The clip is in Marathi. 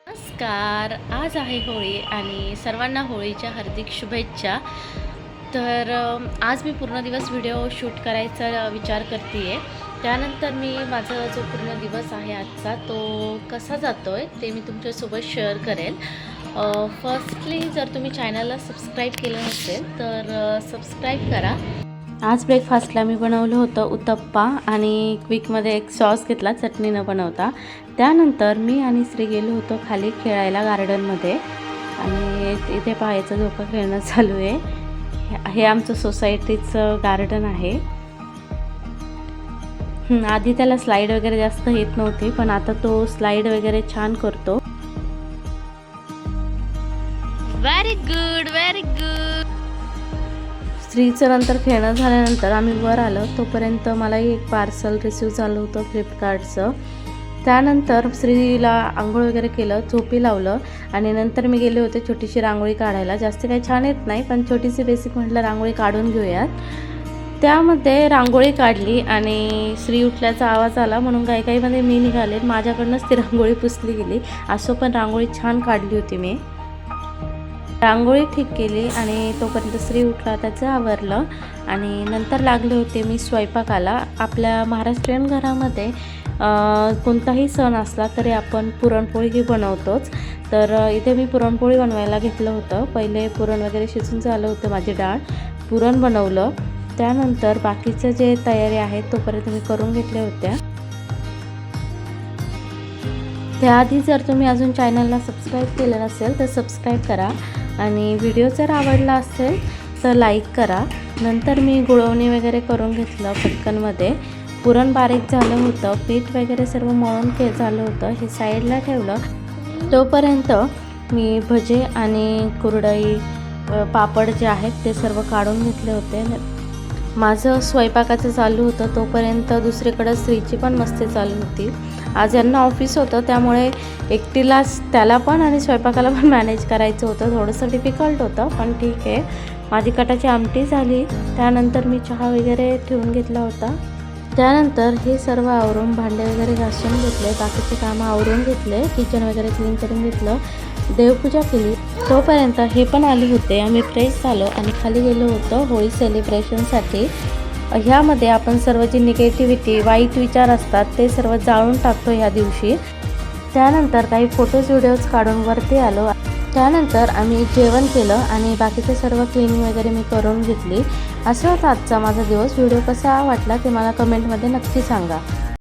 नमस्कार. आज आहे होळी आणि सर्वांना होळीच्या हार्दिक शुभेच्छा. तर आज मी पूर्ण दिवस व्हिडिओ शूट करायचा विचार करते आहे. त्यानंतर मी माझा जो पूर्ण दिवस आहे आजचा तो कसा जातो आहे ते मी तुमच्यासोबत शेअर करेल. फर्स्टली जर तुम्ही चॅनलला सबस्क्राईब केलं नसेल तर सबस्क्राईब करा. आज ब्रेकफास्टला मी बनवलं होतं उत्तप्पा आणि क्विकमध्ये एक सॉस घेतला चटणी न बनवता. त्यानंतर मी आणि श्री गेलो होतो खाली खेळायला गार्डनमध्ये आणि इथे पाहायचं झोका खेळणं चालू आहे. हे आमचं सोसायटीचं गार्डन आहे. आधी त्याला स्लाईड वगैरे जास्त येत नव्हती पण आता तो स्लाईड वगैरे छान करतो. Very good very good. श्रीचं नंतर खेळणं झाल्यानंतर आम्ही वर आलो तोपर्यंत मलाही एक पार्सल रिसीव झालं होतं फ्लिपकार्टचं. त्यानंतर श्रीला आंघोळ वगैरे केलं, झोपी लावलं आणि नंतर मी गेले होते छोटीशी रांगोळी काढायला. जास्त काही छान येत नाही पण छोटीशी बेसिक म्हटलं रांगोळी काढून घेऊयात. त्यामध्ये रांगोळी काढली आणि श्री उठल्याचा आवाज आला म्हणून घाईघाईमध्ये मी निघाले. माझ्याकडनंच ती रांगोळी पुसली गेली. असो पण रांगोळी छान काढली होती मी. रांगोळी ठीक केली आणि तोपर्यंत श्री उठला, त्याचं आवरलं आणि नंतर लागले होते मी स्वयंपाकाला. आपल्या महाराष्ट्रीयन घरामध्ये कोणताही सण असला तरी आपण पुरणपोळी ही बनवतोच. तर इथे मी पुरणपोळी बनवायला घेतलं होतं. पहिले पुरण वगैरे शिजून झालं होतं, माझी डाळ पुरण बनवलं. त्यानंतर बाकीचं जे तयारी आहे तोपर्यंत मी करून घेतल्या होत्या. त्याआधी जर तुम्ही अजून चॅनलला सबस्क्राईब केलं नसेल तर सबस्क्राईब करा आणि व्हिडिओ जर आवडला असेल तर लाईक करा. नंतर मी गुळवणी वगैरे करून घेतलं पटकनमध्ये. पुरण बारीक झालं होतं, पीठ वगैरे सर्व मळून झालं होतं, हे साईडला ठेवलं. तोपर्यंत मी भजे आणि कुरडई पापड जे आहेत ते सर्व काढून घेतले होते. माझं स्वयंपाकाचं चालू होतं तोपर्यंत दुसरीकडं श्रीची पण मस्ती चालू होती. आज यांना ऑफिस होतं त्यामुळे एकटीलाच त्याला पण आणि स्वयंपाकाला पण मॅनेज करायचं होतं. थोडंसं डिफिकल्ट होतं पण ठीक आहे. माझी कटाची आमटी झाली. त्यानंतर मी चहा वगैरे ठेवून घेतला होता. त्यानंतर हे सर्व आवरून भांडे वगैरे घासून घेतले, बाकीचे कामं आवरून घेतले, किचन वगैरे क्लीन करून घेतलं, देवपूजा केली. तोपर्यंत हे पण आले होते. आम्ही फ्रेश झालो आणि खाली गेलो होतो होळी सेलिब्रेशनसाठी. ह्यामध्ये आपण सर्व जी निगेटिव्हिटी वाईट विचार असतात ते सर्व जाळून टाकतो ह्या दिवशी. त्यानंतर काही फोटोज व्हिडिओज काढून वरती आलो. त्यानंतर आम्ही जेवण केलं आणि बाकीचं सर्व क्लिनिंग वगैरे मी करून घेतली. असाच आजचा माझा दिवस. व्हिडिओ कसा वाटला ते मला कमेंटमध्ये नक्की सांगा.